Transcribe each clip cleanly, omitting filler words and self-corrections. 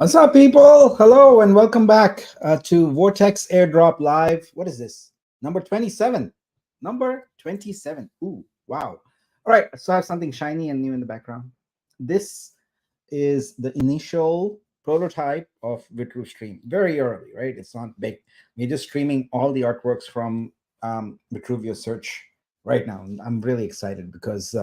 What's up, people? Hello and welcome back to Vortex Airdrop Live. What is this? Number 27. Number 27. Ooh, wow. All right, so I have something shiny and new in the background. This is the initial prototype of Vitru Stream. Very early, right? It's not big. We're just streaming all the artworks from Vitruvio Search right now. And I'm really excited because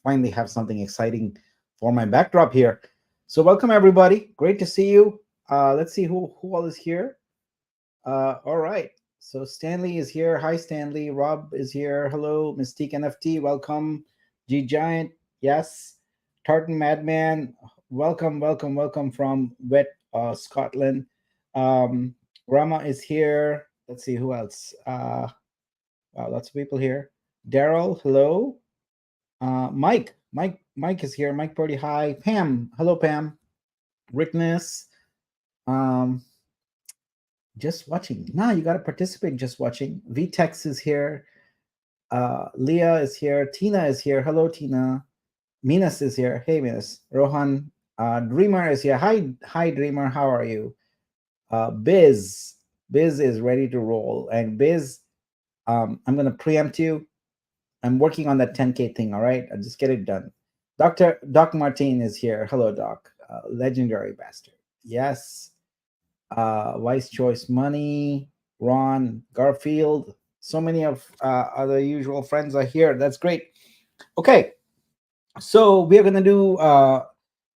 finally have something exciting for my backdrop here. So welcome everybody. Great to see you. Let's see who all is here. All right. So Stanley is here. Hi Stanley. Rob is here. Hello, Mystique NFT. Welcome. G Giant. Yes. Tartan Madman. Welcome, welcome, welcome from Wet Scotland. Rama is here. Let's see who else. Wow, lots of people here. Daryl. Hello. Mike is here. Mike Purdy. Hi. Pam. Hello, Pam. Rickness. Just watching. Nah, you got to participate. Just watching. Vtex is here. Leah is here. Tina is here. Hello, Tina. Minas is here. Hey, Minas. Rohan. Dreamer is here. Hi, Dreamer. How are you? Biz is ready to roll. And Biz, I'm gonna preempt you. I'm working on that 10K thing. All right, I'll just get it done. Doc Martin is here. Hello, Doc. Legendary bastard. Yes. Wise Choice Money, Ron, Garfield. So many of other usual friends are here. That's great. Okay, so we're gonna do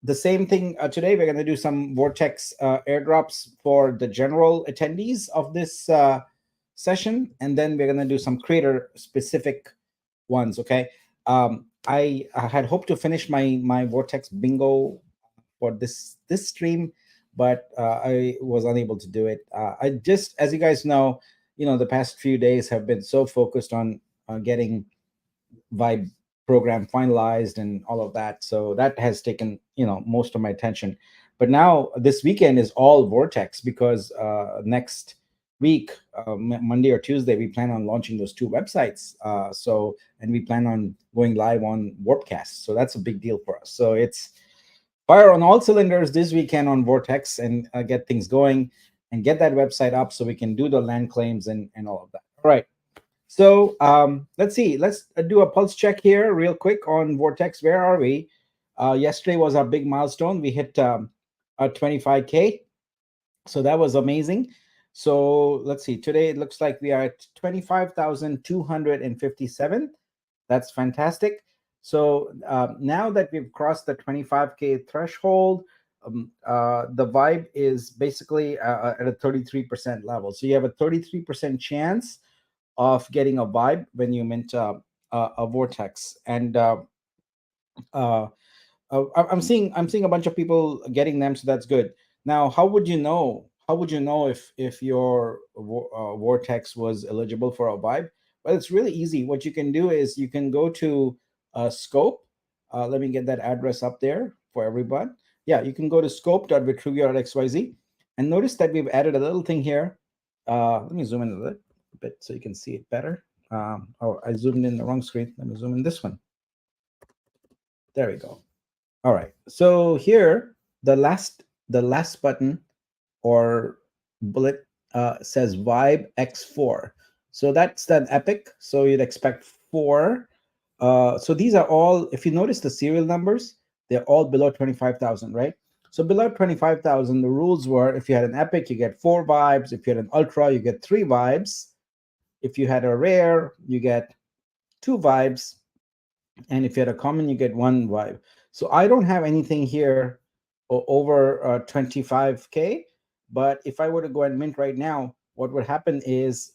the same thing today. We're gonna do some Vortex airdrops for the general attendees of this session, and then we're gonna do some creator specific ones. Okay. I had hoped to finish my Vortex bingo for this stream, but I was unable to do it. I just, as you guys know, the past few days have been so focused on getting Vibe program finalized and all of that. So that has taken, most of my attention. But now this weekend is all Vortex because next week, Monday or Tuesday, we plan on launching those two websites. And we plan on going live on Warpcast. So that's a big deal for us. So it's fire on all cylinders this weekend on Vortex and get things going and get that website up so we can do the land claims and all of that. All right. So let's see. Let's do a pulse check here real quick on Vortex. Where are we? Yesterday was our big milestone. We hit a 25K. So that was amazing. So let's see. Today it looks like we are at 25,257. That's fantastic. So now that we've crossed the 25K threshold, the Vibe is basically at a 33% level. So you have a 33% chance of getting a Vibe when you mint a Vortex. And I'm seeing a bunch of people getting them, so that's good. Now, how would you know? How would you know if your Vortex was eligible for a Vibe? Well, it's really easy. What you can do is you can go to Scope. Let me get that address up there for everyone. Yeah, you can go to scope.vitruvio.xyz and notice that we've added a little thing here. Let me zoom in a little bit so you can see it better. Oh, I zoomed in the wrong screen. Let me zoom in this one. There we go. All right. So here, the last button or bullet says Vibe X4. So that's that epic. So you'd expect 4. So these are all, if you notice the serial numbers, they're all below 25,000, right? So below 25,000, the rules were if you had an epic, you get 4 vibes. If you had an ultra, you get 3 vibes. If you had a rare, you get 2 vibes. And if you had a common, you get 1 vibe. So I don't have anything here over 25K. But if I were to go and mint right now, what would happen is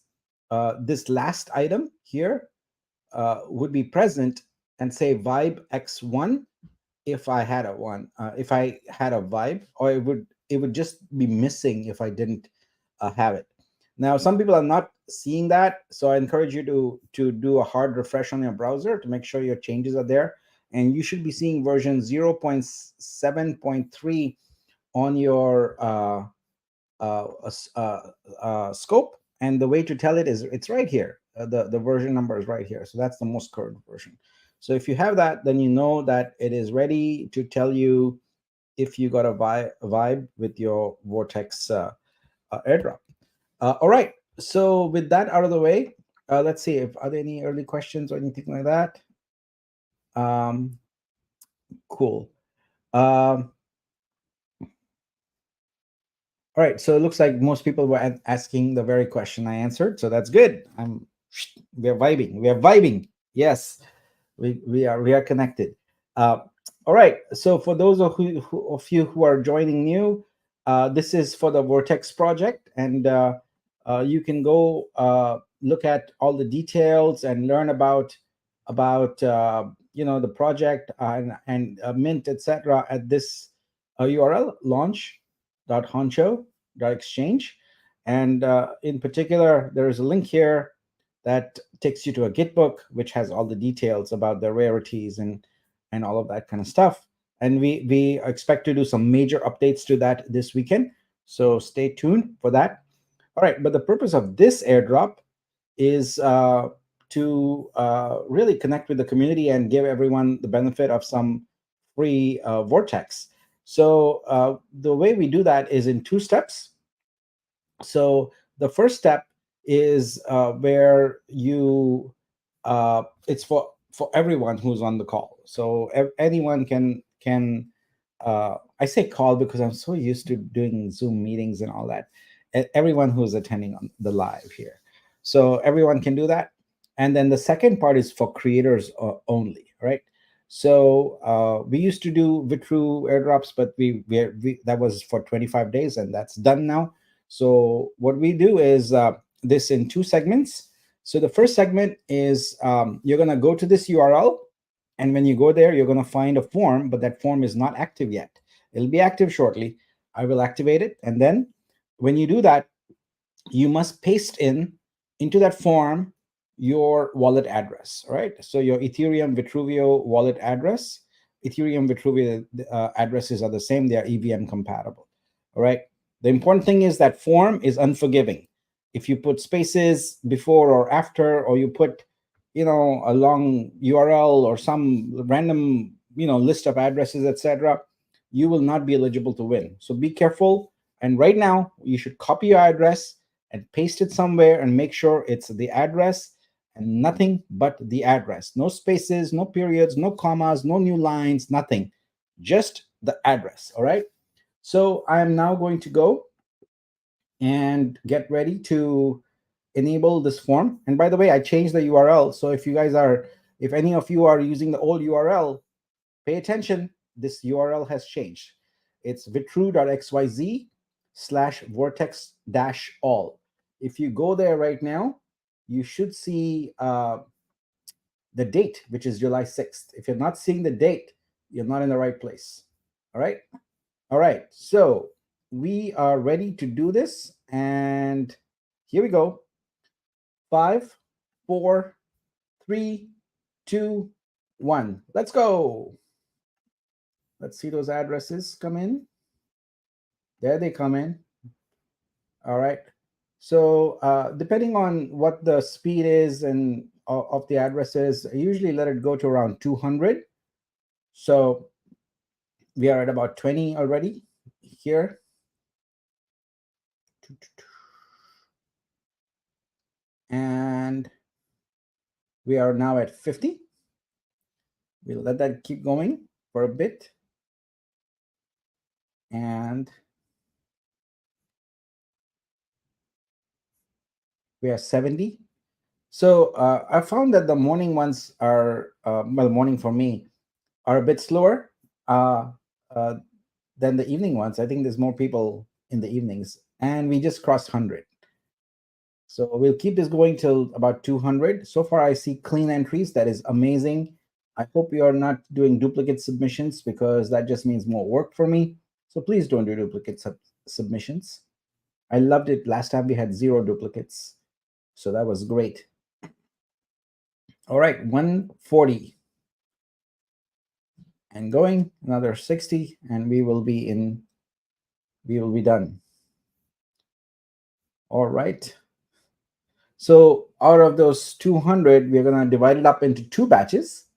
this last item here would be present and say Vibe X1 if I had a one, if I had a Vibe, or it would just be missing if I didn't have it. Now, some people are not seeing that, so I encourage you to do a hard refresh on your browser to make sure your changes are there. And you should be seeing version 0.7.3 on your scope. And the way to tell it is it's right here. The version number is right here. So that's the most current version. So if you have that, then you know that it is ready to tell you if you got a vibe with your Vortex airdrop. All right. So with that out of the way, let's see if are there any early questions or anything like that. Cool. All right. So it looks like most people were asking the very question I answered. So that's good. We are vibing. We are vibing. Yes, we are connected. All right. So for those of you who are joining new, this is for the Vortex project, and you can go look at all the details and learn about the project and Mint, etc. at this URL launch.honcho.exchange, and in particular, there is a link here that takes you to a Gitbook, which has all the details about the rarities and all of that kind of stuff. And we expect to do some major updates to that this weekend. So stay tuned for that. All right, but the purpose of this airdrop is to really connect with the community and give everyone the benefit of some free Vortex. So the way we do that is in two steps. So the first step is where you it's for everyone who's on the call. So anyone can I say call because I'm so used to doing Zoom meetings and all that. Everyone who's attending on the live here, so everyone can do that. And then the second part is for creators only, right? So we used to do Vitru airdrops, but we that was for 25 days, and that's done now. So what we do is this in two segments. So the first segment is you're going to go to this URL, and when you go there, you're going to find a form, but that form is not active yet. It'll be active shortly. I will activate it. And then when you do that, you must paste into that form your wallet address, right? So your Ethereum Vitruvio wallet address, Ethereum Vitruvio addresses are the same. They are EVM compatible, all right? The important thing is that form is unforgiving. If you put spaces before or after, or you put, a long URL or some random, list of addresses, etc., you will not be eligible to win. So be careful. And right now, you should copy your address and paste it somewhere and make sure it's the address and nothing but the address. No spaces, no periods, no commas, no new lines, nothing. Just the address, all right? So I'm now going to go and get ready to enable this form. And by the way, I changed the URL. So if any of you are using the old URL, pay attention. This URL has changed. It's vitru.xyz/vortex-all. If you go there right now, you should see the date, which is July 6th. If you're not seeing the date, you're not in the right place. All right. All right. So we are ready to do this. And here we go. 5, 4, 3, 2, 1. Let's go. Let's see those addresses come in. There they come in. All right. So depending on what the speed is and of the addresses, I usually let it go to around 200. So we are at about 20 already here. And we are now at 50. We'll let that keep going for a bit. And we are 70. So I found that the morning ones are, morning for me, are a bit slower than the evening ones. I think there's more people in the evenings. And we just crossed 100. So we'll keep this going till about 200. So far, I see clean entries. That is amazing. I hope you are not doing duplicate submissions, because that just means more work for me. So please don't do duplicate submissions. I loved it. Last time we had 0 duplicates. So that was great. All right, 140. And going another 60, and we will be done. All right. So out of those 200, we're going to divide it up into 2 batches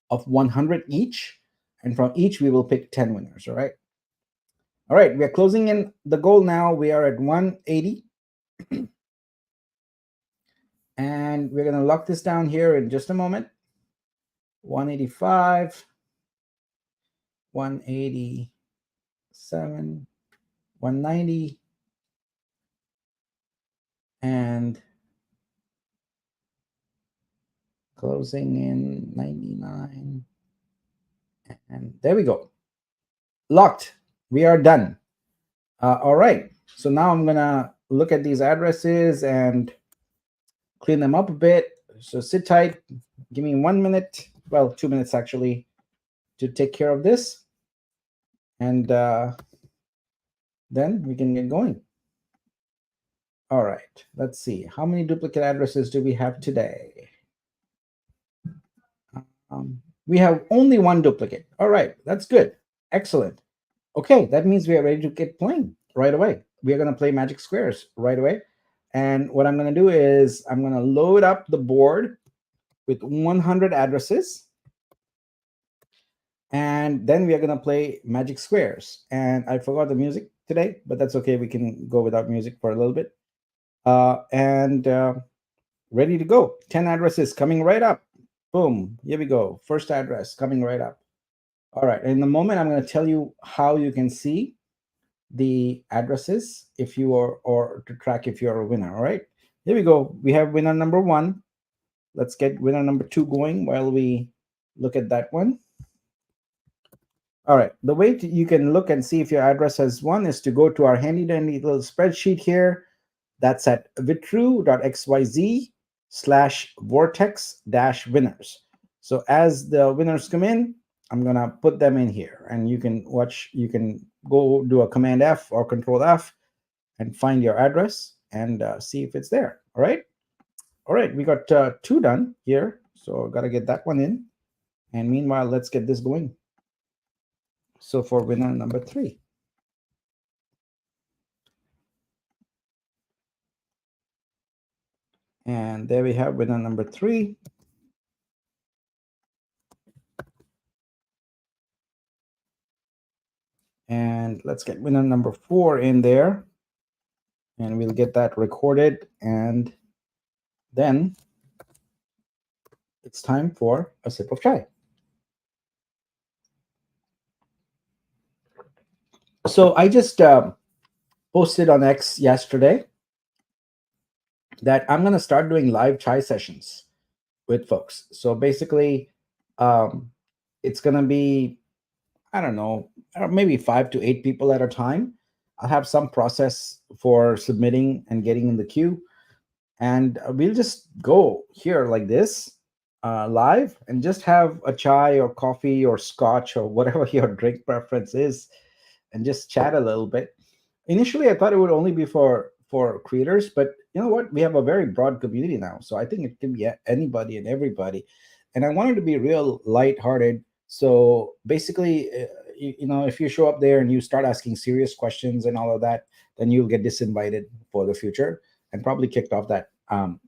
of 100 each. And from each, we will pick 10 winners. All right. All right, we are closing in the goal now. We are at 180. And we're going to lock this down here in just a moment. 185, 187, 190, and closing in 99. And there we go. Locked. We are done. All right. So now I'm going to look at these addresses and clean them up a bit. So sit tight. Give me 1 minute. Well, 2 minutes actually to take care of this. And then we can get going. All right. Let's see. How many duplicate addresses do we have today? We have only one duplicate. All right. That's good. Excellent. Okay, that means we are ready to get playing right away. We are going to play Magic Squares right away. And what I'm going to do is I'm going to load up the board with 100 addresses. And then we are going to play Magic Squares. And I forgot the music today, but that's okay. We can go without music for a little bit. Ready to go. 10 addresses coming right up. Boom. Here we go. First address coming right up. All right. In a moment, I'm going to tell you how you can see the addresses if you are, or to track if you're a winner. All right, here we go. We have winner number 1. Let's get winner number 2 going while we look at that one. All right, the way you can look and see if your address has won is to go to our handy dandy little spreadsheet here. That's at vitru.xyz/vortex-winners. So as the winners come in, I'm gonna put them in here, and you can watch. You can go do a Command F or Control F and find your address and see if it's there. All right. All right. We got 2 done here. So got to get that one in. And meanwhile, let's get this going. So for winner number 3. And there we have winner number 3. And let's get winner number 4 in there. And we'll get that recorded. And then it's time for a sip of chai. So I just posted on X yesterday that I'm going to start doing live chai sessions with folks. So basically, it's going to be, I don't know, maybe 5 to 8 people at a time. I'll have some process for submitting and getting in the queue. And we'll just go here like this live and just have a chai or coffee or scotch or whatever your drink preference is and just chat a little bit. Initially, I thought it would only be for creators, but you know what? We have a very broad community now, so I think it can be anybody and everybody. And I wanted to be real lighthearted. So basically, if you show up there and you start asking serious questions and all of that, then you'll get disinvited for the future and probably kicked off that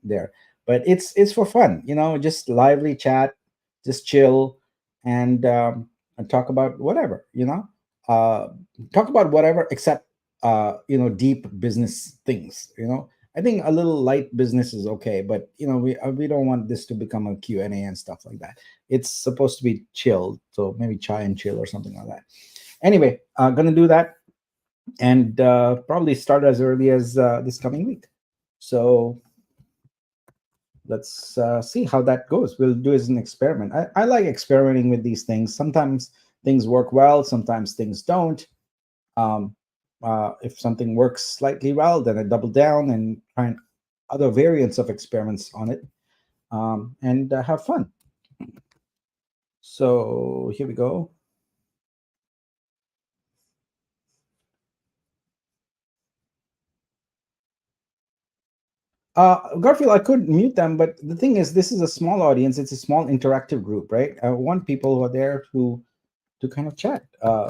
there. But it's for fun, just lively chat, just chill, and talk about whatever, talk about whatever except deep business things. I think a little light business is okay, but we don't want this to become a Q&A and stuff like that. It's supposed to be chilled, so maybe chai and chill or something like that. Anyway, gonna do that, and probably start as early as this coming week. So let's see how that goes. We'll do it as an experiment. I like experimenting with these things. Sometimes things work well, sometimes things don't. If something works slightly well, then I double down and try other variants of experiments on it, and have fun. So here we go. Garfield, I could mute them, but the thing is, this is a small audience. It's a small interactive group, right? I want people who are there to kind of chat.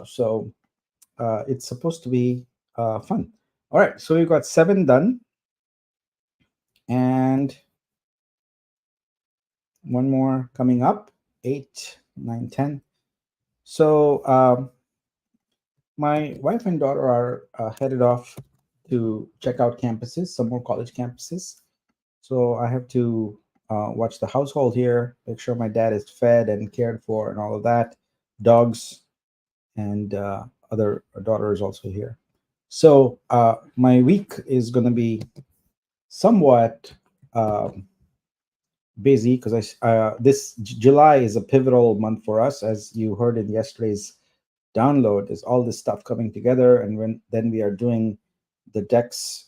So it's supposed to be fun. All right, so we've got 7 done, and 1 more coming up. 8, 9, 10. So My wife and daughter are headed off to check out campuses, some more college campuses. So I have to watch the household here, make sure my dad is fed and cared for, and all of that. Dogs and other daughter is also here. So my week is going to be somewhat busy because July is a pivotal month for us, as you heard in yesterday's download. Is all this stuff coming together, and when then we are doing the Dex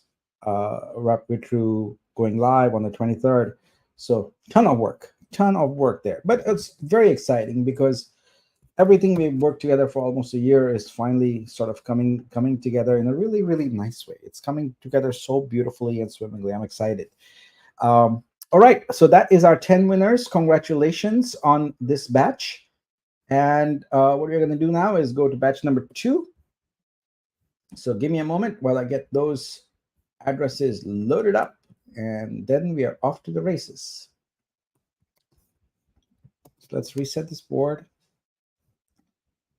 rapid through going live on the 23rd. So ton of work there, but it's very exciting because everything we've worked together for almost a year is finally sort of coming together in a really nice way. It's coming together so beautifully and swimmingly. I'm excited. All right, so that is our 10 winners. Congratulations on this batch. And what we're going to do now is go to batch number 2. So give me a moment while I get those addresses loaded up, and then we are off to the races. So let's reset this board.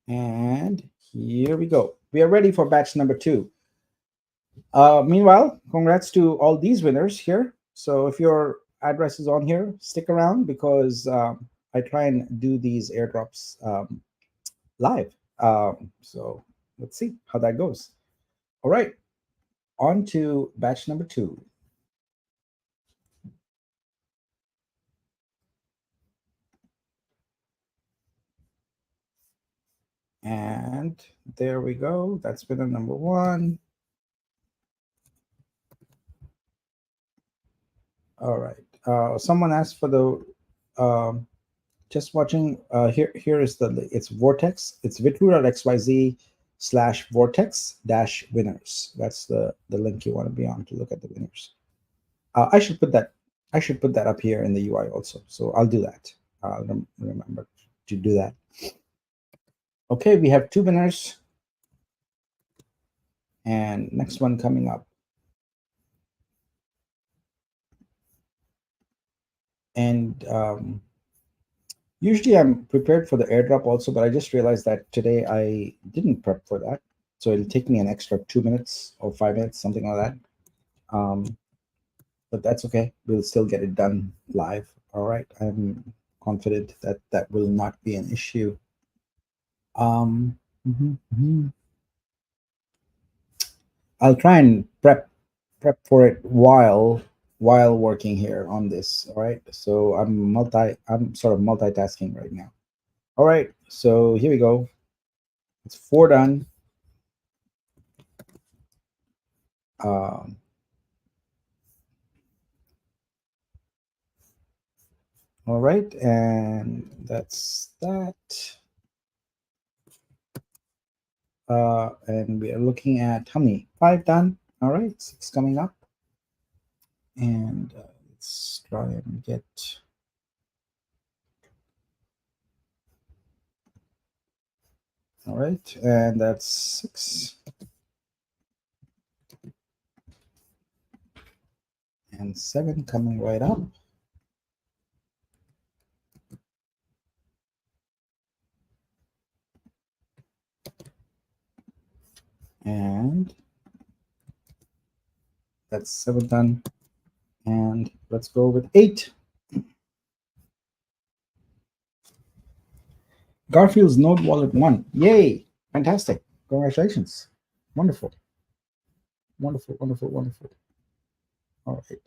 And here we go. We are ready for batch number 2. Meanwhile, congrats to all these winners here. So if your address is on here, stick around because I try and do these airdrops live. So let's see how that goes. All right, on to batch number 2. And there we go. That's winner number 1. All right. Someone asked for the just watching. Here is it's Vortex. It's vitru.xyz/vortex-winners. That's the link you want to be on to look at the winners. I should put that. I should put that up here in the UI also. So I'll do that. I'll remember to do that. Okay, we have 2 winners. And next one coming up. And usually I'm prepared for the airdrop also, but I just realized that today I didn't prep for that. So it'll take me an extra 2 minutes or 5 minutes, something like that. But that's okay. We'll still get it done live. All right. I'm confident that that will not be an issue. Mhm, mhm. I'll try and prep for it while working here on this. All right. So I'm sort of multitasking right now. All right. So here we go. It's 4 done. Um, all right, and that's that. And we are looking at how many? 5 done. All right, 6 coming up. And let's try and get. All right, and that's 6. And 7 coming right up. And that's 7 done. And let's go with 8. Garfield's Node Wallet 1. Yay! Fantastic. Congratulations. Wonderful. Wonderful, wonderful, wonderful. All right.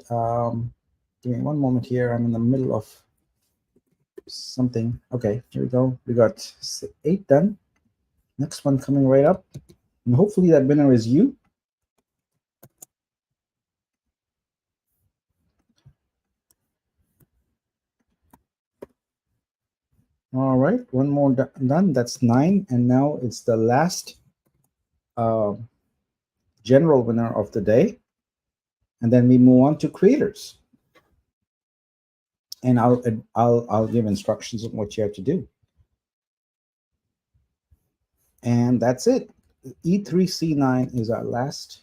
Give me one moment here. I'm in the middle of something. Okay, here we go. We got 8 done. Next one coming right up. And hopefully that winner is you. All right, one more done. That's 9. And now it's the last general winner of the day. And then we move on to creators. And I'll give instructions on what you have to do. And that's it. E3C9 is our last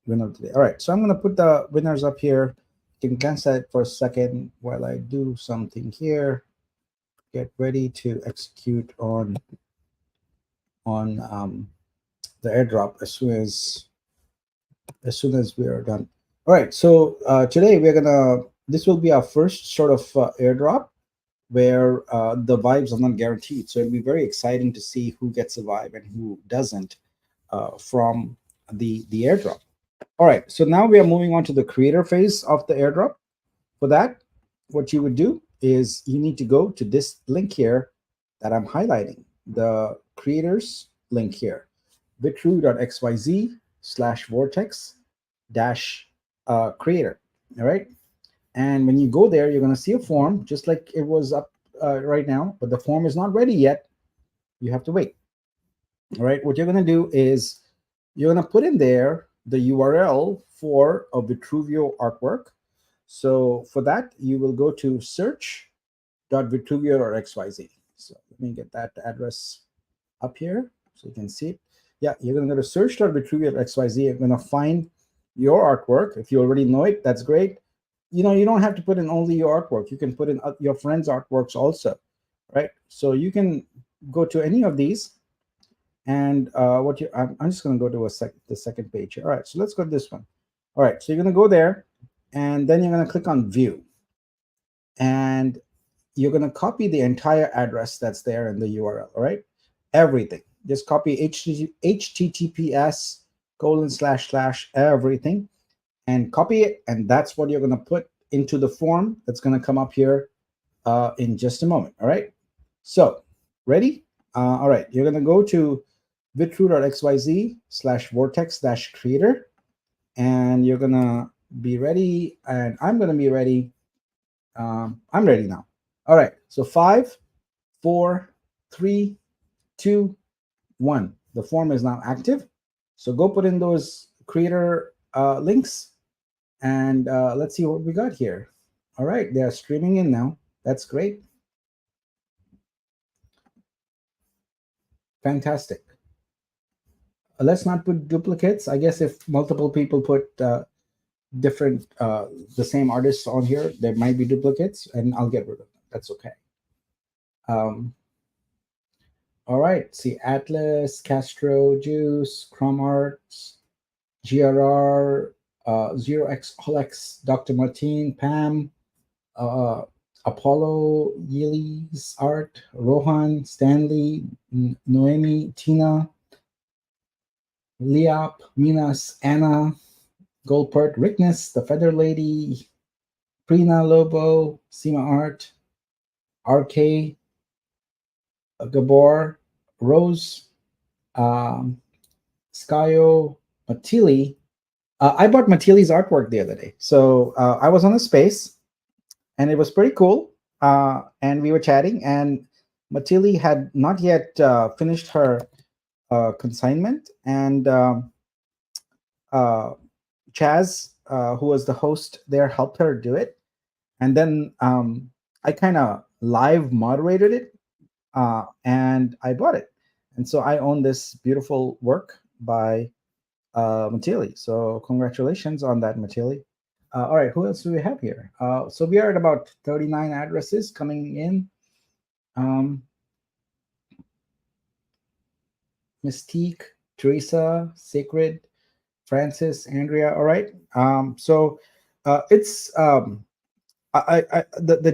winner today. All right, so I'm going to put the winners up here. You can glance at it for a second while I do something here. Get ready to execute on on the airdrop as soon as we are done. All right, so today we're gonna. This will be our first sort of airdrop where the vibes are not guaranteed. So it'll be very exciting to see who gets a vibe and who doesn't from the airdrop. All right, so now we are moving on to the creator phase of the airdrop. For that, what you would do is you need to go to this link here that I'm highlighting, the creators link here, bitru.xyz/vortex dash creator. All right. And when you go there, you're going to see a form just like it was up right now, but the form is not ready yet. You have to wait. All right. What you're going to do is you're going to put in there the URL for a Vitruvio artwork. So for that, you will go to search.vitruvio.xyz. So let me get that address up here so you can see it. Yeah, you're going to go to search.vitruvio.xyz. You're going to find your artwork. If you already know it, that's great. You know, you don't have to put in only your artwork. You can put in your friends' artworks also, right? So you can go to any of these. And I'm just going to go to the second page here. All right, so let's go to this one. All right, so you're going to go there, and then you're going to click on View, and you're going to copy the entire address that's there in the URL. All right, everything. Just copy https:// everything, and copy it, and that's what you're going to put into the form that's going to come up here in just a moment. All right, so ready? All right, you're going to go to bitru.xyz/vortex-creator, and you're gonna be ready, and I'm gonna be ready. I'm ready now. All right, so 5, 4, 3, 2, 1. The form is now active. So go put in those creator links, and let's see what we got here. All right, they are streaming in now. That's great. Fantastic. Let's not put duplicates. I guess if multiple people put different the same artists on here, there might be duplicates, and I'll get rid of them. That's okay. Um, all right. See, Atlas, Castro, Juice, Chrome Arts, GRR, Zero X Olex, Dr. Martin, Pam, uh, Apollo, Yili's Art, Rohan, Stanley, Noemi, Tina, Liap, Minas, Anna, Goldpert, Rickness, The Feather Lady, Prina Lobo, Sima Art, RK, Gabor, Rose, Skyo, Matili. I bought Matili's artwork the other day. So I was on a space, and it was pretty cool. And we were chatting, and Matili had not yet finished her consignment. And Chaz, who was the host there, helped her do it. And then I kind of live moderated it, and I bought it. And so I own this beautiful work by Matili. So congratulations on that, Matili. All right, who else do we have here? So we are at about 39 addresses coming in. Mystique, Teresa, Sacred, Francis, Andrea. All right. So it's the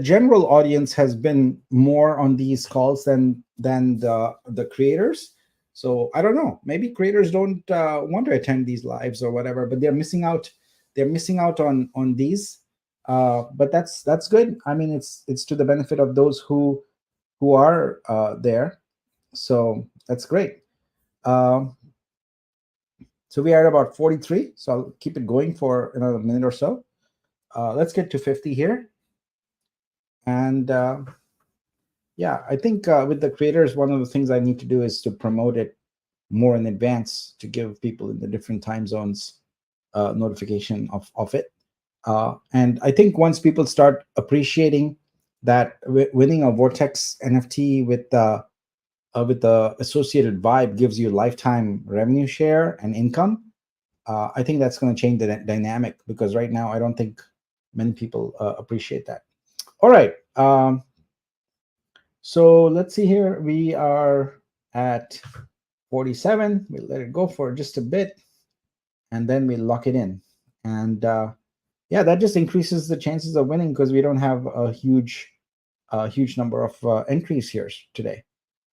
general audience has been more on these calls than the creators. So I don't know. Maybe creators don't want to attend these lives or whatever, but they're missing out. They're missing out on these. But that's good. I mean, it's to the benefit of those who are there. So that's great. So we are at about 43. So I'll keep it going for another minute or so. Let's get to 50 here. And yeah, I think with the creators, one of the things I need to do is to promote it more in advance to give people in the different time zones notification of it. And I think once people start appreciating that winning a Vortex NFT with the associated vibe gives you lifetime revenue share and income, I think that's going to change the dynamic, because right now I don't think many people appreciate that. All right. So let's see here. We are at 47. We'll let it go for just a bit, and then we lock it in. And yeah, that just increases the chances of winning because we don't have a huge number of entries here today.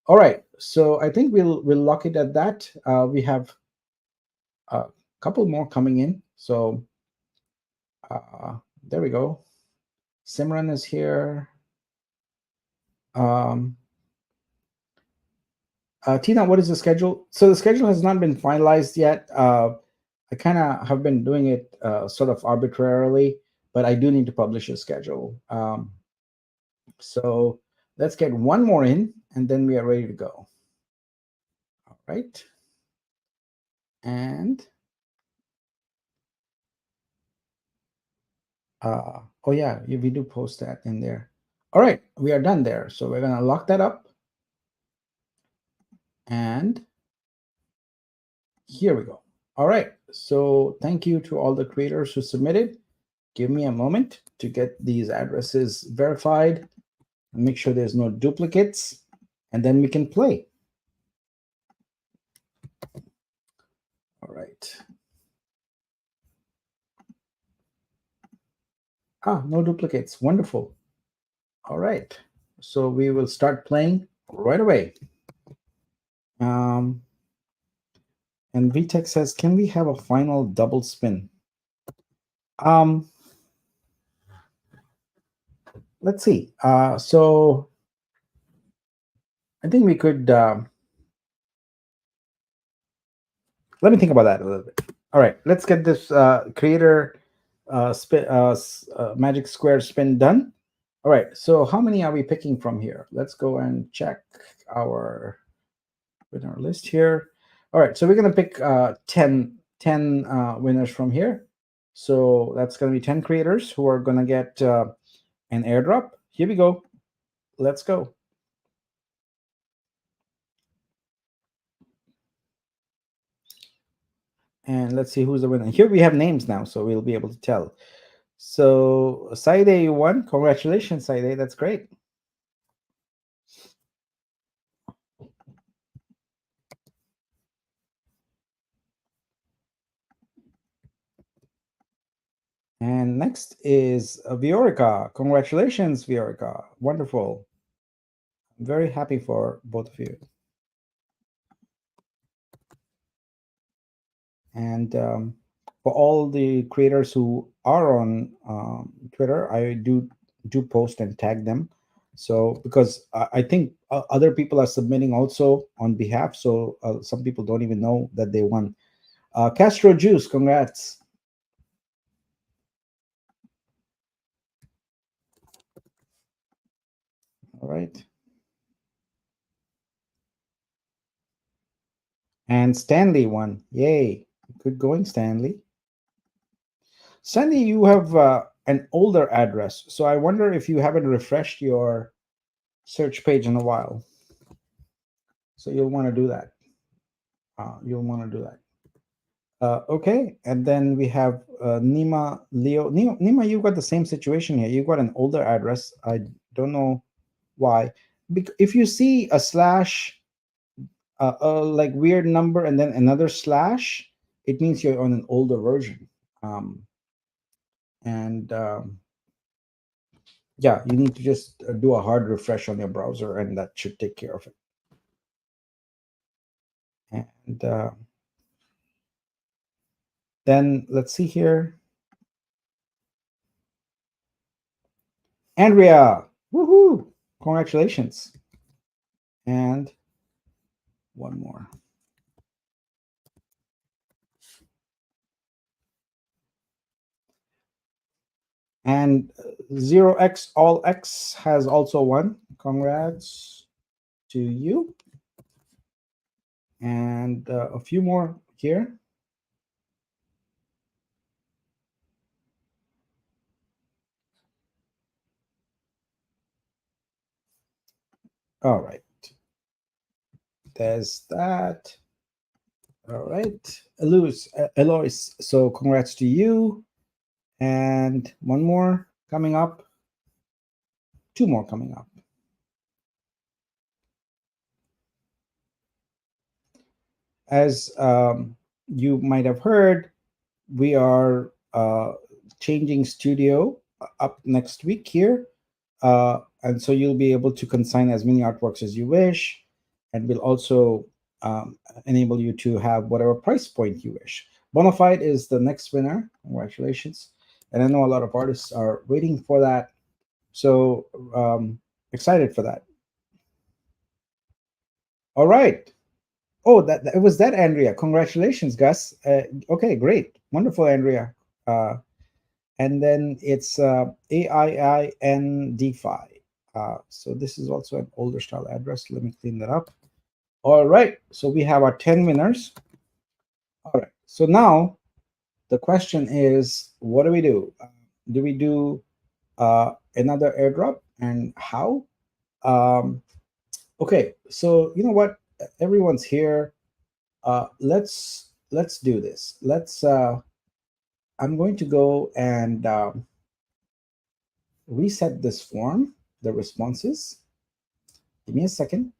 All right, so I think we'll lock it at that. We have a couple more coming in, so there we go. Simran is here. Tina, what is the schedule? So the schedule has not been finalized yet. I kind of have been doing it sort of arbitrarily, but I do need to publish a schedule. So let's get one more in, and then we are ready to go. All right. And oh yeah, we do post that in there. All right, we are done there. So we're gonna lock that up. And here we go. All right, so thank you to all the creators who submitted. Give me a moment to get these addresses verified and make sure there's no duplicates, and then we can play. All right. No duplicates. Wonderful. All right. So we will start playing right away. And VTech says, can we have a final double spin? Let's see. So I think we could. Let me think about that a little bit. All right, let's get this creator spin, magic square spin done. All right, so how many are we picking from here? Let's go and check our winner list here. All right, so we're going to pick 10 winners from here. So that's going to be 10 creators who are going to get an airdrop. Here we go. Let's go. And let's see who's the winner. Here we have names now, so we'll be able to tell. So Saide, you won. Congratulations, Saide. That's great. And next is Viorica. Congratulations, Viorica. Wonderful. I'm very happy for both of you. And for all the creators who are on Twitter, I do post and tag them. So because I think other people are submitting also on behalf, so some people don't even know that they won. Castro Juice, congrats. All right. And Stanley won. Yay. Good going, Stanley. Stanley, you have an older address. So I wonder if you haven't refreshed your search page in a while. So you'll want to do that. Okay. And then we have Nima Leo. Nima, you got the same situation here. You got an older address. I don't know why. If you see a slash, like weird number and then another slash, it means you're on an older version. Yeah, you need to just do a hard refresh on your browser, and that should take care of it. And then let's see here. Andrea, woohoo! Congratulations. And one more. And 0x all x has also won. Congrats to you. And a few more here. All right. There's that. All right. Eloise, so congrats to you. And one more coming up. Two more coming up. as you might have heard, we are changing studio up next week here. And so you'll be able to consign as many artworks as you wish. And we'll also enable you to have whatever price point you wish. Bonafide is the next winner. Congratulations. And I know a lot of artists are waiting for that. So excited for that. All right. Oh, that it was that, Andrea. Congratulations, Gus. Okay, great. Wonderful, Andrea. And then it's AIIN DeFi. So this is also an older style address. Let me clean that up. All right. So we have our 10 winners. All right. So now the question is, what do we do? Do we do another airdrop, and how? Okay. So you know what? Everyone's here. Let's do this. Let's. I'm going to go and reset this form, the responses. Give me a second.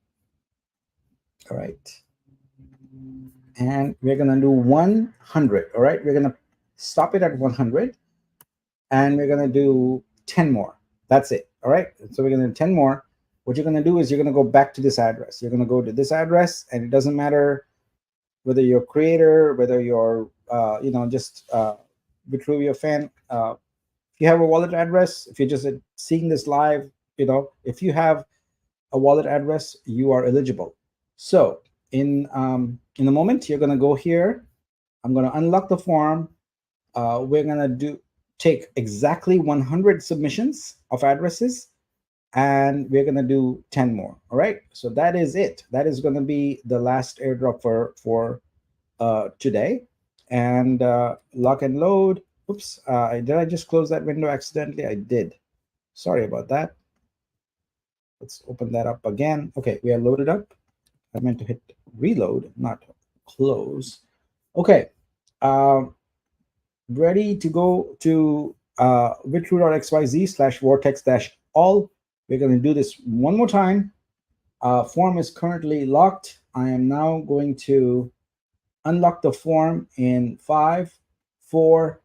All right. And we're going to do 100. All right. We're going to stop it at 100. And we're going to do 10 more. That's it. All right. So we're going to do 10 more. What you're going to do is you're going to go back to this address. You're going to go to this address, and it doesn't matter whether you're a creator, whether you're, just Vitruvio fan. If you have a wallet address, if you're just seeing this live, if you have a wallet address, you are eligible. So in a moment, you're going to go here. I'm going to unlock the form. We're going to take exactly 100 submissions of addresses, and we're going to do 10 more. All right. So that is it. That is going to be the last airdrop for today. And lock and load. Oops, did I just close that window accidentally? I did. Sorry about that. Let's open that up again. Okay, we are loaded up. I meant to hit reload, not close. Okay, ready to go to vitru.xyz/vortex-all. We're going to do this one more time. Form is currently locked. I am now going to unlock the form in 5, 4,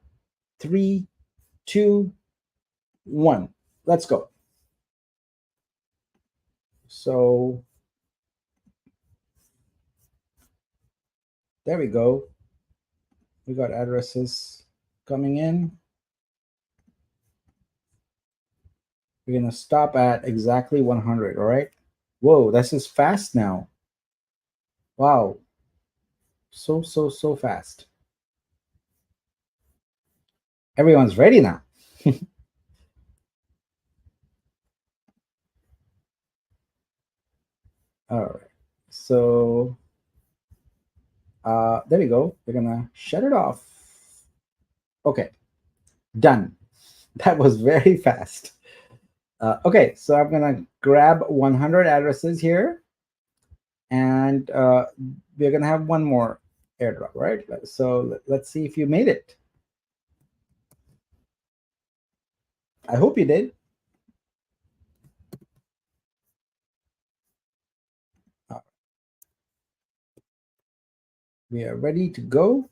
3, 2, 1. Let's go. So there we go. We got addresses coming in. We're going to stop at exactly 100. All right. Whoa, this is fast now. Wow. So fast. Everyone's ready now. All right. So there we go. We're going to shut it off. Okay. Done. That was very fast. Okay, so I'm going to grab 100 addresses here, and we're going to have one more airdrop, right? So let's see if you made it. I hope you did. We are ready to go.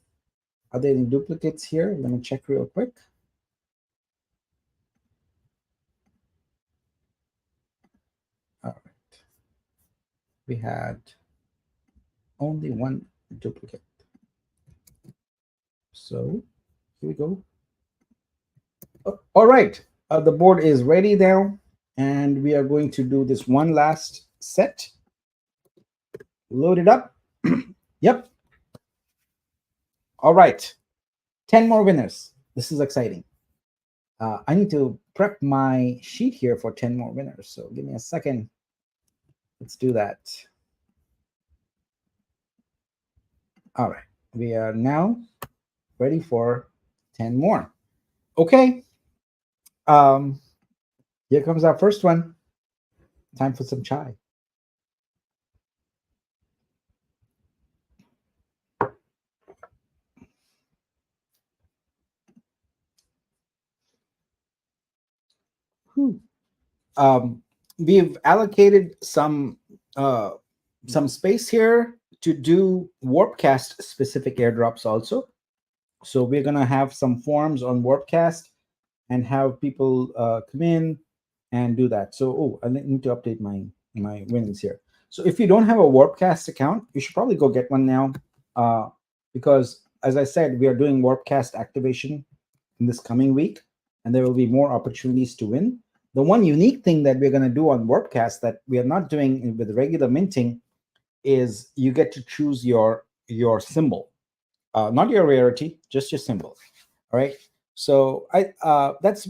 Are there any duplicates here? Let me check real quick. All right. We had only one duplicate. So here we go. All right. The board is ready now, and we are going to do this one last set. Load it up. Yep. All right. 10 more winners. This is exciting. I need to prep my sheet here for 10 more winners. So give me a second. Let's do that. All right. We are now ready for 10 more. Okay. Here comes our first one. Time for some chai. We've allocated some space here to do Warpcast specific airdrops also. So we're gonna have some forums on Warpcast and have people come in and do that. So I need to update my winnings here. So if you don't have a Warpcast account, you should probably go get one now, because as I said, we are doing Warpcast activation in this coming week, and there will be more opportunities to win. The one unique thing that we're going to do on Warpcast that we are not doing with regular minting is you get to choose your symbol, not your rarity, just your symbol. All right. So that's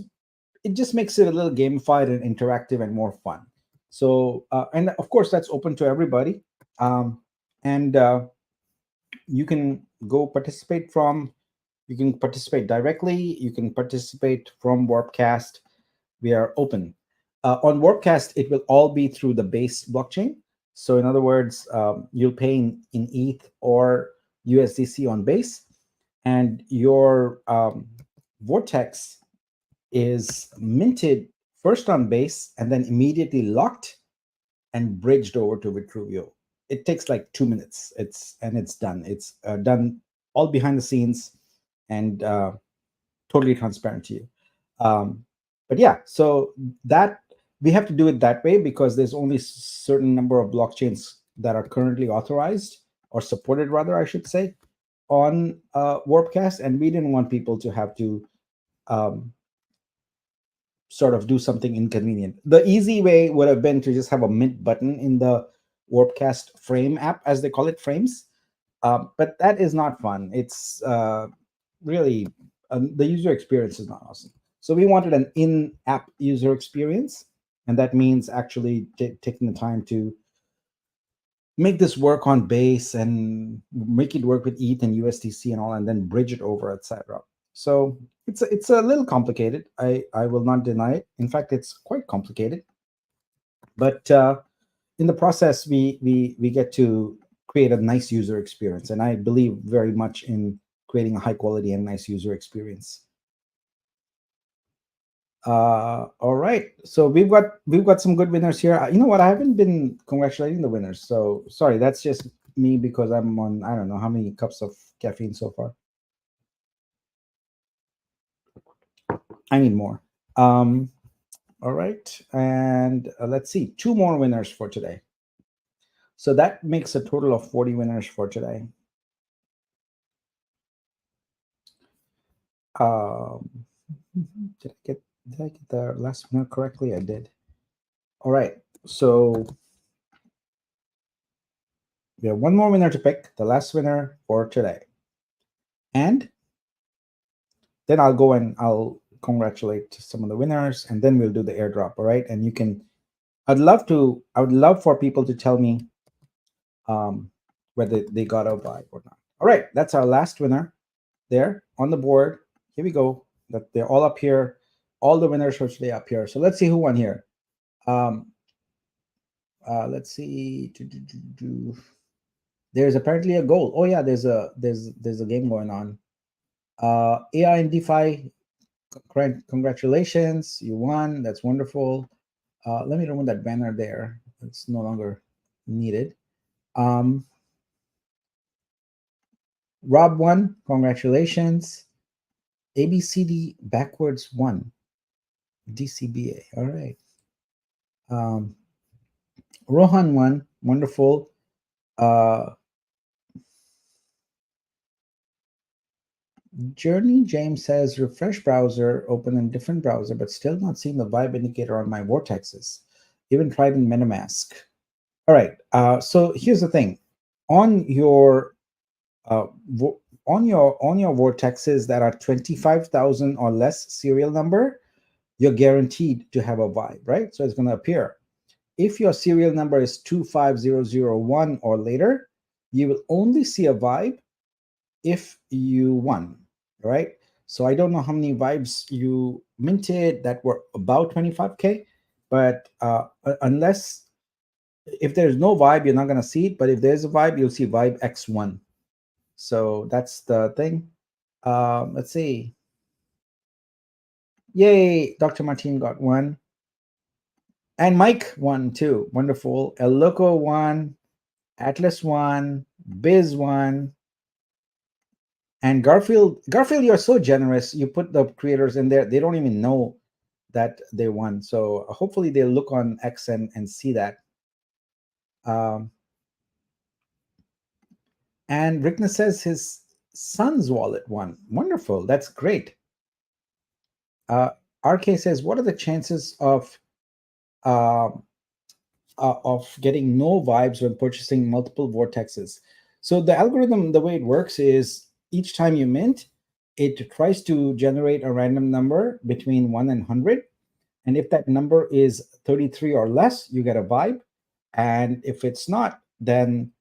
it. Just makes it a little gamified and interactive and more fun. So and of course that's open to everybody, and you can go participate from. You can participate directly. You can participate from Warpcast. We are open. On Warpcast, it will all be through the base blockchain. So in other words, you'll pay in ETH or USDC on base, and your Vortex is minted first on base and then immediately locked and bridged over to Vitruvio. It takes like 2 minutes. It's done. It's done all behind the scenes and totally transparent to you. But yeah, so that we have to do it that way because there's only certain number of blockchains that are currently authorized or supported, rather, I should say, on Warpcast, and we didn't want people to have to sort of do something inconvenient. The easy way would have been to just have a mint button in the Warpcast frame app, as they call it, frames. But that is not fun. It's really the user experience is not awesome. So we wanted an in-app user experience, and that means actually taking the time to make this work on base and make it work with ETH and USDC and all, and then bridge it over, etc. So it's a little complicated. I will not deny it. In fact, it's quite complicated. But in the process, we get to create a nice user experience, and I believe very much in creating a high quality and nice user experience. All right, so we've got some good winners here. You know what? I haven't been congratulating the winners, so sorry. That's just me because I'm on I don't know how many cups of caffeine so far. I need more. All right, and let's see, 2 more winners for today. So that makes a total of 40 winners for today. Did I get the last winner correctly? I did. All right, so we have 1 more winner to pick, the last winner for today. And then I'll go and I'll congratulate some of the winners, and then we'll do the airdrop. All right, and you can. I would love for people to tell me whether they got a vibe or not. All right, that's our last winner there on the board. Here we go. That they're all up here. All the winners for today up here. So let's see who won here. Let's see. There's apparently a goal. Oh yeah, there's a game going on. AI and DeFi, congratulations, you won. That's wonderful. Let me remove that banner there. It's no longer needed. Rob won. Congratulations. ABCD backwards won. DCBA. All right. Rohan won. Wonderful. Journey James says refresh browser, open in different browser, but still not seeing the vibe indicator on my vortexes. Even tried in MetaMask. All right. So here's the thing. On your vortexes that are 25,000 or less serial number, you're guaranteed to have a vibe, right? So it's going to appear. If your serial number is 25001 or later, you will only see a vibe if you won, right? So I don't know how many vibes you minted that were about 25K, but unless if there's no vibe, you're not going to see it. But if there's a vibe, you'll see vibe X1. So that's the thing. Let's see. Yay, Dr. Martin got 1. And Mike won too. Wonderful. El Loco won. Atlas won. Biz won. And Garfield, you're so generous. You put the creators in there. They don't even know that they won. So hopefully they'll look on X and see that. And Rickna says his son's wallet won. Wonderful. That's great. RK says, what are the chances uh, of getting no vibes when purchasing multiple vortexes? So the algorithm, the way it works is each time you mint, it tries to generate a random number between 1 and 100. And if that number is 33 or less, you get a vibe. And if it's not, then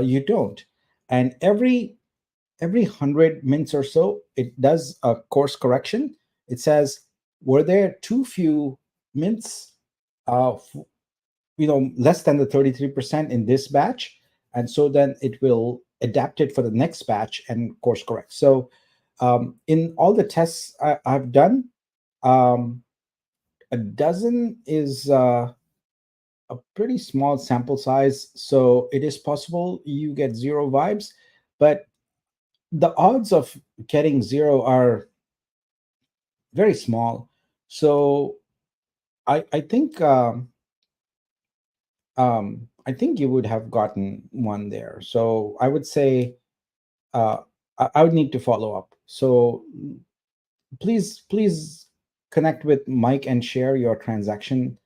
you don't. And every 100 mints or so, it does a course correction. It says, were there too few mints, less than the 33% in this batch? And so then it will adapt it for the next batch and course correct. So in all the tests I've done, a dozen is a pretty small sample size. So it is possible you get zero vibes, but the odds of getting zero are very small. So I think I think you would have gotten one there. So I would say I would need to follow up. So please connect with Mike and share your transaction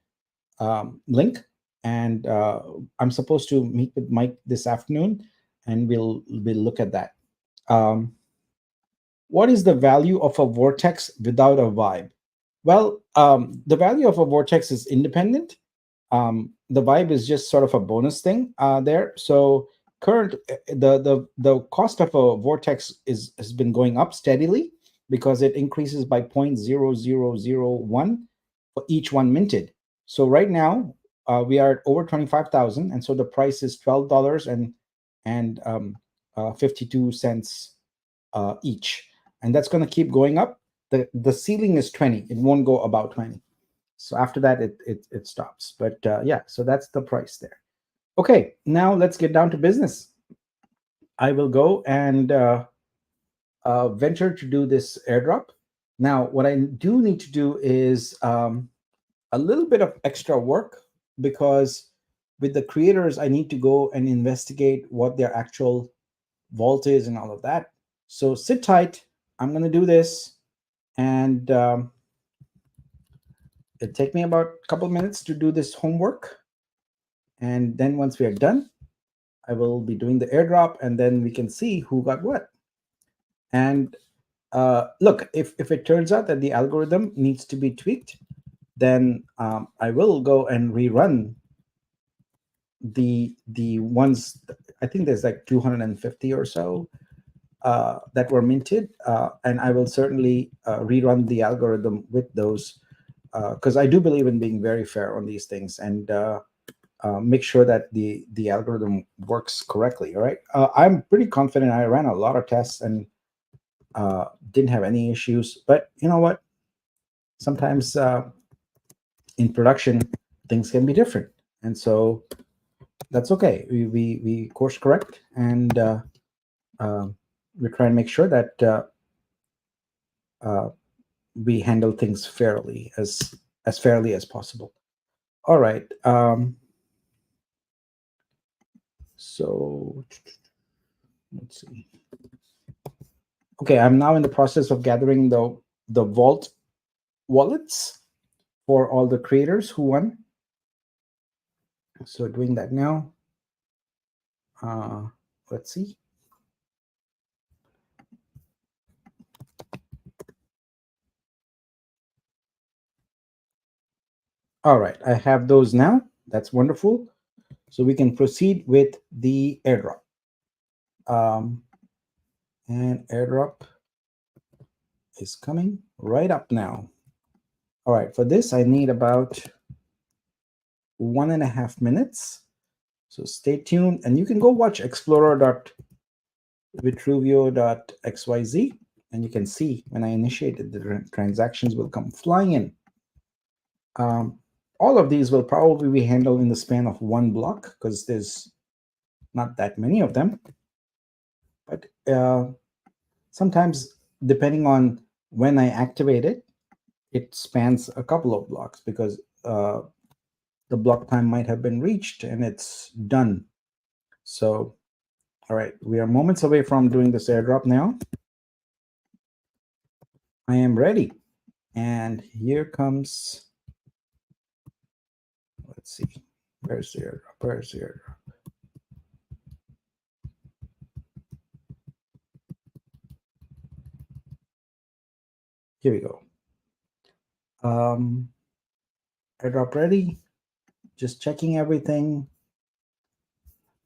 link. And I'm supposed to meet with Mike this afternoon, and we'll look at that. Um, what is the value of a vortex without a vibe? Well, the value of a vortex is independent. The vibe is just sort of a bonus thing there. So the cost of a vortex has been going up steadily because it increases by 0.0001 for each one minted. So right now we are at over 25,000, and so the price is $12 and 52 cents each, and that's going to keep going up. The ceiling is 20. It won't go about 20. So after that, it stops. But yeah, so that's the price there. Okay, now let's get down to business. I will go and venture to do this airdrop. Now, what I do need to do is a little bit of extra work, because with the creators, I need to go and investigate what their actual vault is and all of that. So sit tight. I'm going to do this, and it'll take me about a couple minutes to do this homework. And then once we are done, I will be doing the airdrop, and then we can see who got what. And look, if it turns out that the algorithm needs to be tweaked, then I will go and rerun the ones. I think there's like 250 or so that were minted, and I will certainly rerun the algorithm with those, because I do believe in being very fair on these things, and make sure that the algorithm works correctly. All right, I'm pretty confident. I ran a lot of tests and didn't have any issues. But you know what? Sometimes in production things can be different, and so that's okay. We course correct, and we try and make sure that we handle things fairly, as fairly as possible. All right. So let's see. Okay, I'm now in the process of gathering the vault wallets for all the creators who won. So doing that now. Let's see. All right, I have those now. That's wonderful. So we can proceed with the airdrop. And airdrop is coming right up now. All right, for this, I need about 1.5 minutes. So stay tuned, and you can go watch explorer.vitruvio.xyz, and you can see when I initiated the transactions will come flying in. All of these will probably be handled in the span of one block, because there's not that many of them. But sometimes, depending on when I activate it, it spans a couple of blocks because the block time might have been reached and it's done. So, all right, we are moments away from doing this airdrop now. I am ready. And here comes, let's see, where's the airdrop? Where's the airdrop? Here we go. Airdrop ready. Just checking everything.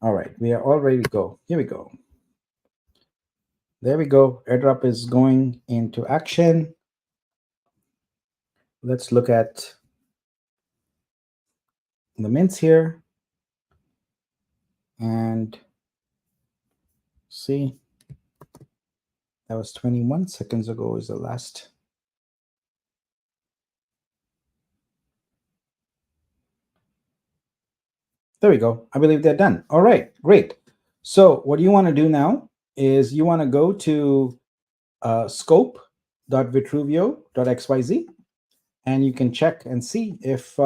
All right, we are all ready to go. Here we go. There we go. Airdrop is going into action. Let's look at the mints here and see. That was 21 seconds ago is the last. There we go. I believe they're done. All right, great. So what you want to do now is you want to go to scope.vitruvio.xyz and you can check and see if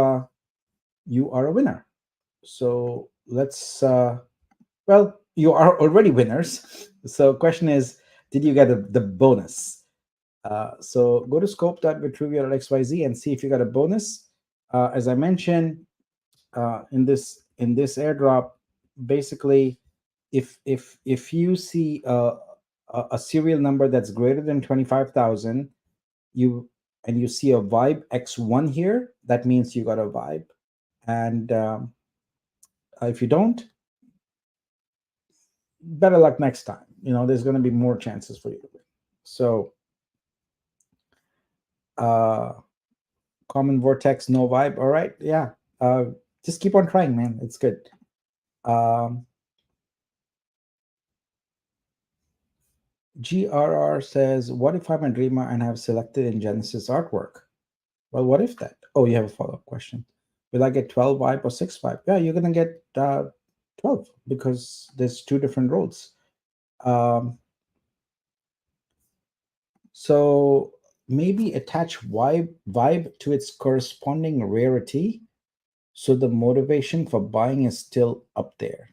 you are a winner. So let's, well, you are already winners. So question is, did you get the bonus? So go to scope.vitruvio.xyz and see if you got a bonus. As I mentioned, in this airdrop, basically, if you see a serial number that's greater than 25,000, you see a vibe X1 here, that means you got a vibe. And if you don't, better luck next time. There's going to be more chances for you to win. So common vortex, no vibe. All right, yeah. Just keep on trying, man. It's good. GRR says, what if I'm a dreamer and have selected in Genesis artwork? Well, what if that? Oh, you have a follow-up question. Will I get 12 vibe or 6 vibe? Yeah, you're going to get 12 because there's two different roles. So maybe attach vibe to its corresponding rarity, so the motivation for buying is still up there.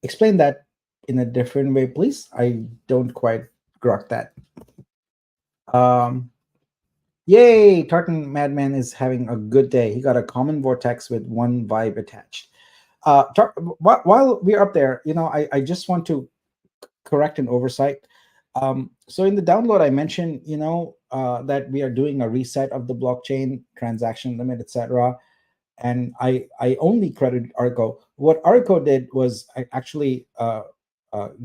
Explain that in a different way, please. I don't quite grok that. Yay, Tartan Madman is having a good day. He got a common vortex with one vibe attached. While we're up there, I just want to correct an oversight. So in the download, I mentioned, that we are doing a reset of the blockchain transaction limit, etc. And I only credited Arco. What Arco did was actually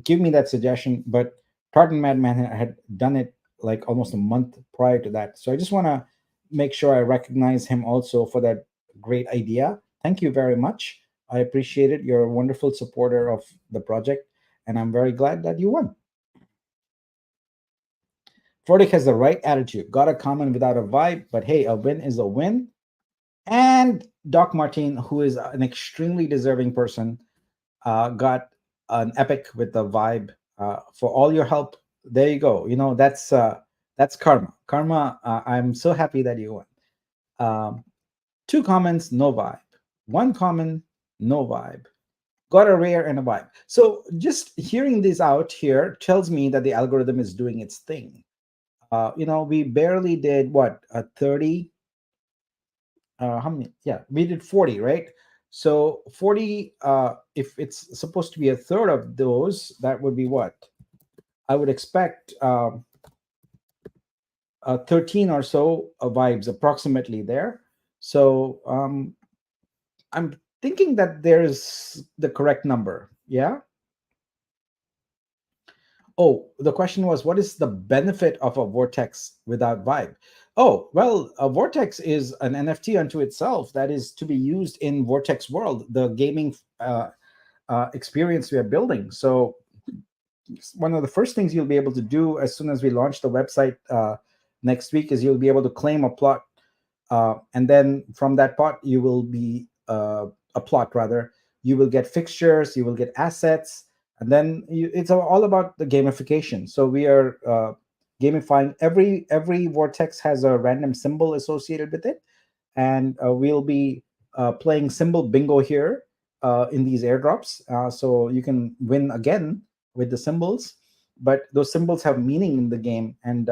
give me that suggestion, but Tartan Madman had done it like almost a month prior to that. So I just want to make sure I recognize him also for that great idea. Thank you very much. I appreciate it. You're a wonderful supporter of the project, and I'm very glad that you won. Vortex has the right attitude. Got a comment without a vibe, but hey, a win is a win. And Doc Martin, who is an extremely deserving person, got an epic with the vibe. For all your help, there you go. That's karma. Karma. I'm so happy that you won. 2 comments, no vibe. 1 comment, no vibe. Got a rare and a vibe. So just hearing this out here tells me that the algorithm is doing its thing. We barely did what, 30. How many? Yeah, we did 40, right? So 40, if it's supposed to be a third of those, that would be what? I would expect 13 or so vibes approximately there. So I'm thinking that there's the correct number. Yeah. Oh, the question was, what is the benefit of a vortex without vibe? Oh, well, a vortex is an NFT unto itself that is to be used in Vortex World, the gaming experience we are building. So one of the first things you'll be able to do as soon as we launch the website next week is you'll be able to claim a plot. And then from that plot, you will be a plot rather. You will get fixtures, you will get assets, And then it's all about the gamification. So we are gamifying. Every vortex has a random symbol associated with it, and we'll be playing symbol bingo here in these airdrops. So you can win again with the symbols, but those symbols have meaning in the game. And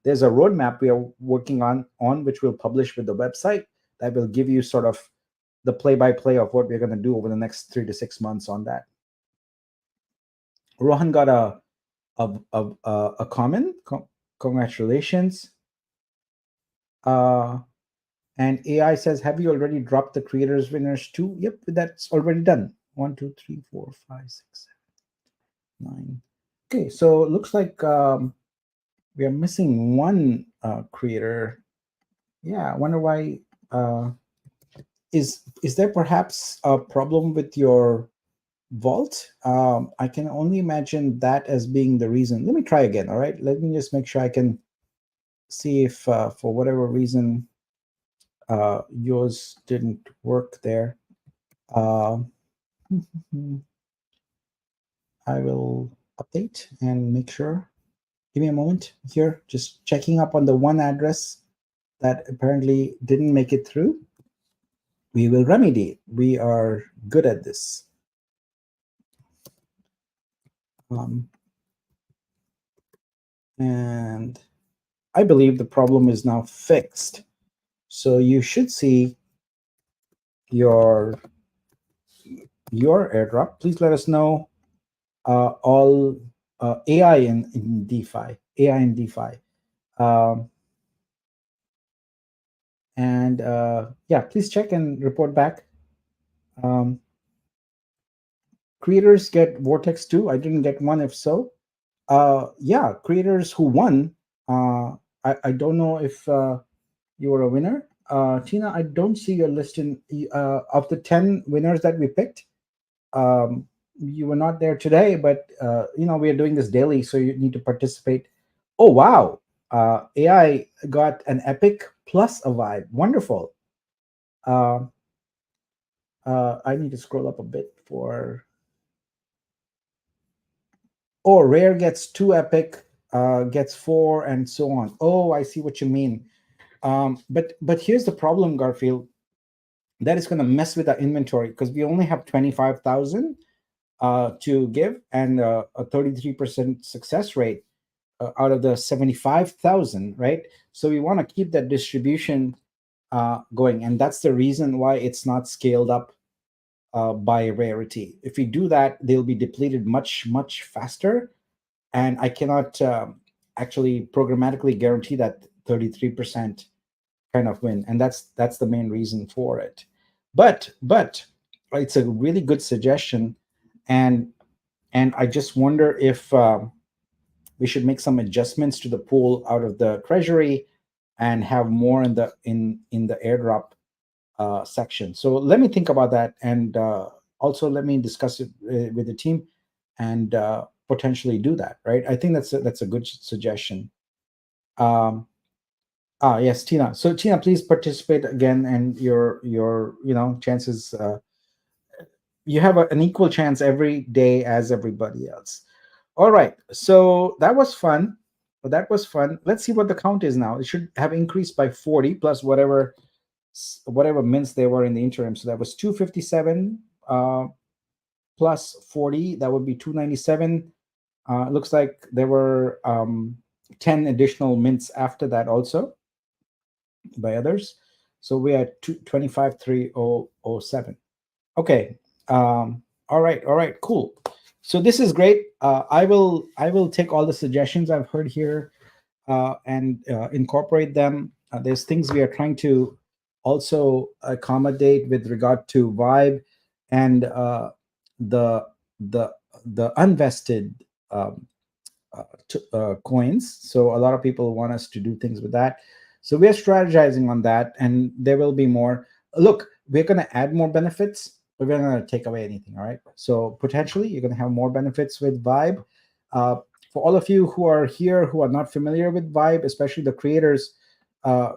there's a roadmap we are working on which we'll publish with the website that will give you sort of the play-by-play of what we're going to do over the next 3 to 6 months on that. Rohan got a comment. Congratulations. And AI says, have you already dropped the creators winners too? Yep, that's already done. 1, 2, 3, 4, 5, 6, 7, 9. Okay, so it looks like we are missing one creator. Yeah, I wonder why. Is there perhaps a problem with your vault? I can only imagine that as being the reason. Let me try again. All right, let me just make sure I can see if for whatever reason yours didn't work there. I will update and make sure. Give me a moment here, just checking up on the one address that apparently didn't make it through. We will remedy it. We are good at this. And I believe the problem is now fixed. So you should see your airdrop. Please let us know all AI in DeFi, AI in DeFi. And yeah, please check and report back. Creators get Vortex too. I didn't get one. If so, yeah, creators who won. I don't know if you were a winner. Tina, I don't see your list in of the 10 winners that we picked. You were not there today, but we are doing this daily, so you need to participate. Oh wow, AI got an epic plus a vibe. Wonderful. I need to scroll up a bit for. Oh, rare gets 2 epic, gets 4, and so on. Oh, I see what you mean. But here's the problem, Garfield. That is going to mess with our inventory because we only have 25,000 to give and a 33% success rate out of the 75,000, right? So we want to keep that distribution going, and that's the reason why it's not scaled up by rarity. If we do that, they'll be depleted much faster, and I cannot actually programmatically guarantee that 33% kind of win, and that's the main reason for it. But it's a really good suggestion, and I just wonder if we should make some adjustments to the pool out of the treasury and have more in the airdrop section. So let me think about that, and also let me discuss it with the team and potentially do that. Right? I think that's a good suggestion. Yes, Tina. So Tina, please participate again, and your chances. You have an equal chance every day as everybody else. All right. So that was fun. That was fun. Let's see what the count is now. It should have increased by 40 plus whatever mints there were in the interim. So that was 257 plus 40. That would be 297. Looks like there were 10 additional mints after that also by others. So we are 25,307. Okay. All right. Cool. So this is great. I will take all the suggestions I've heard here and incorporate them. There's things we are trying to also accommodate with regard to vibe and the unvested coins. So a lot of people want us to do things with that. So we are strategizing on that, and there will be more. Look, we're going to add more benefits, but we're not going to take away anything. All right. So potentially you're going to have more benefits with Vibe. For all of you who are here who are not familiar with Vibe, especially the creators,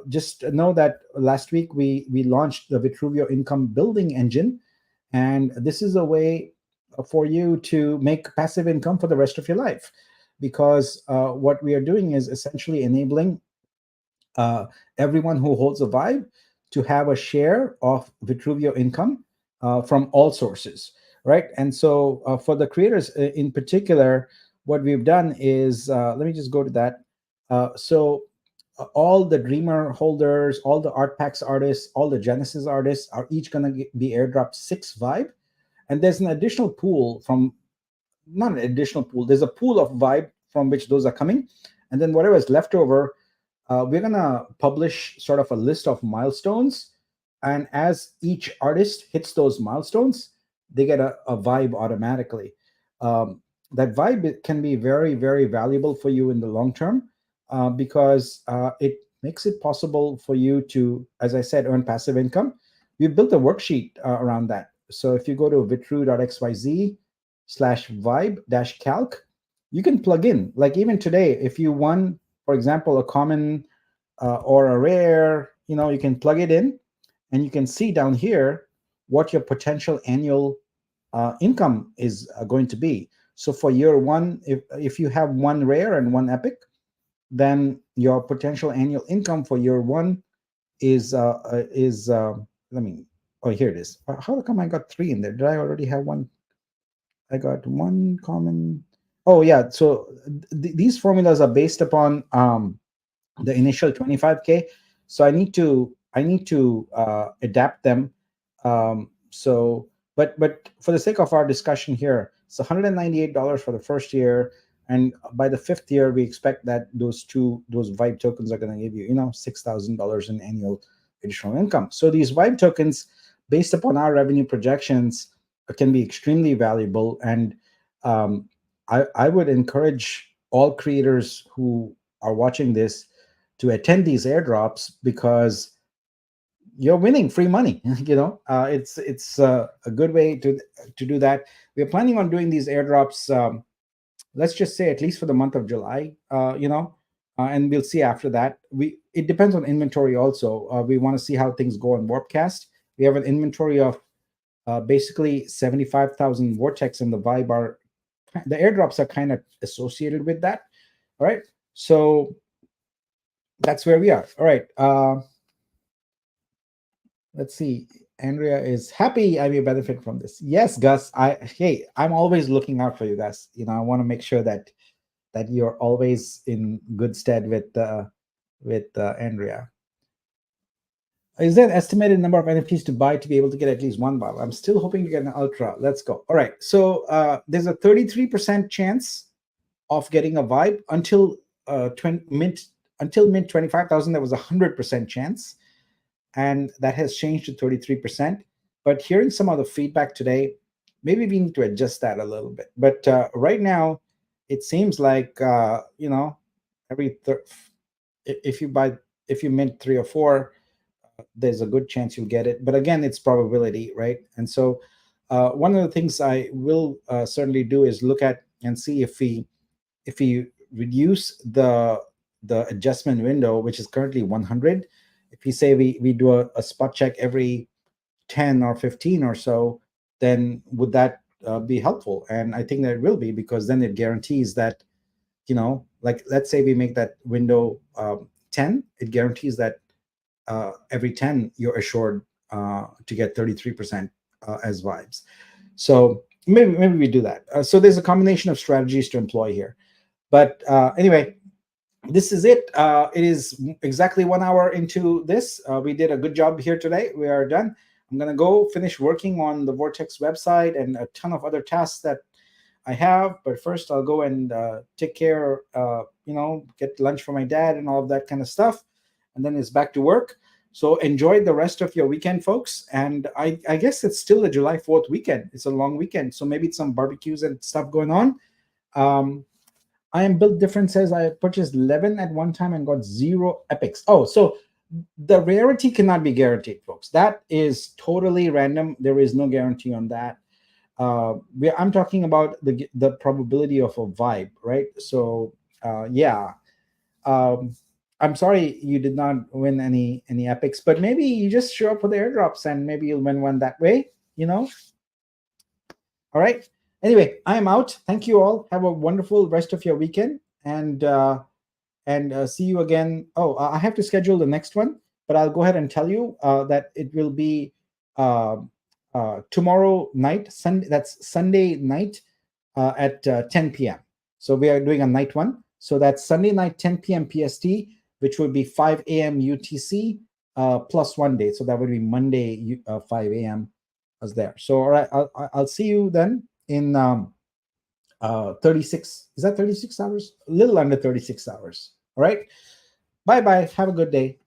just know that last week we launched the Vitruvio income building engine, and this is a way for you to make passive income for the rest of your life, because what we are doing is essentially enabling uh, everyone who holds a vibe to have a share of Vitruvio income from all sources, right? And so for the creators in particular, what we've done is, let me just go to that. All the Dreamer holders, all the Art Packs artists, all the Genesis artists are each going to be airdropped 6 vibe. And there's an additional pool from, not an additional pool, there's a pool of vibe from which those are coming. And then whatever is left over, we're going to publish sort of a list of milestones. And as each artist hits those milestones, they get a vibe automatically. That vibe can be very, very valuable for you in the long term, because it makes it possible for you to, as I said, earn passive income. We've built a worksheet around that. So if you go to vitru.xyz/vibe-calc, you can plug in. Like even today, if you won, for example, a common or a rare, you can plug it in, and you can see down here what your potential annual income is going to be. So for year one, if you have one rare and one epic, then your potential annual income for year one is let me, oh, here it is. How come I got 3 in there? Did I already have one? I got one common. Oh yeah, so these formulas are based upon the initial 25K. So I need to adapt them. But for the sake of our discussion here, it's $198 for the first year, and by the 5th year, we expect that those Vibe tokens are going to give you $6,000 in annual additional income. So these Vibe tokens, based upon our revenue projections, can be extremely valuable. And I would encourage all creators who are watching this to attend these airdrops, because you're winning free money. It's a good way to do that. We're planning on doing these airdrops, let's just say at least for the month of July, and we'll see after that. It depends on inventory also. We want to see how things go on Warpcast. We have an inventory of basically 75,000 Vortex, and the airdrops are kind of associated with that. All right, so that's where we are. All right. Let's see. Andrea is happy I may benefit from this. Yes, Gus. I'm always looking out for you guys. I want to make sure that you're always in good stead with Andrea. Is there an estimated number of NFTs to buy to be able to get at least one vibe? I'm still hoping to get an ultra. Let's go. All right. So there's a 33% chance of getting a vibe until mint 25,000. There was a 100% chance, and that has changed to 33%. But hearing some of the feedback today, maybe we need to adjust that a little bit. But right now, it seems like if you mint 3 or 4, there's a good chance you'll get it. But again, it's probability, right? And so one of the things I will certainly do is look at and see if we reduce the adjustment window, which is currently 100. If we say we do a spot check every 10 or 15 or so, then would that be helpful? And I think that it will be, because then it guarantees that, like let's say we make that window 10, it guarantees that every 10 you're assured to get 33% as vibes. So maybe we do that. So there's a combination of strategies to employ here. But anyway, this is it. It is exactly 1 hour into this. We did a good job here today. We are done. I'm going to go finish working on the Vortex website and a ton of other tasks that I have. But first, I'll go and take care, get lunch for my dad and all of that kind of stuff. And then it's back to work. So enjoy the rest of your weekend, folks. And I guess it's still the July 4th weekend. It's a long weekend. So maybe it's some barbecues and stuff going on. I am built different says I purchased 11 at one time and got 0 epics. Oh, so the rarity cannot be guaranteed, folks. That is totally random. There is no guarantee on that. I'm talking about the probability of a vibe, right? So yeah. I'm sorry you did not win any epics, but maybe you just show up for the airdrops and maybe you'll win one that way, All right. Anyway, I am out. Thank you all. Have a wonderful rest of your weekend, and see you again. Oh, I have to schedule the next one, but I'll go ahead and tell you that it will be uh, tomorrow night. Sunday. That's Sunday night at 10 p.m. So we are doing a night one. So that's Sunday night 10 p.m. PST, which would be 5 a.m. UTC plus 1 day. So that would be Monday 5 a.m. as there. So all right, I'll see you then in 36. Is that 36 hours? A little under 36 hours. All right. Bye bye. Have a good day.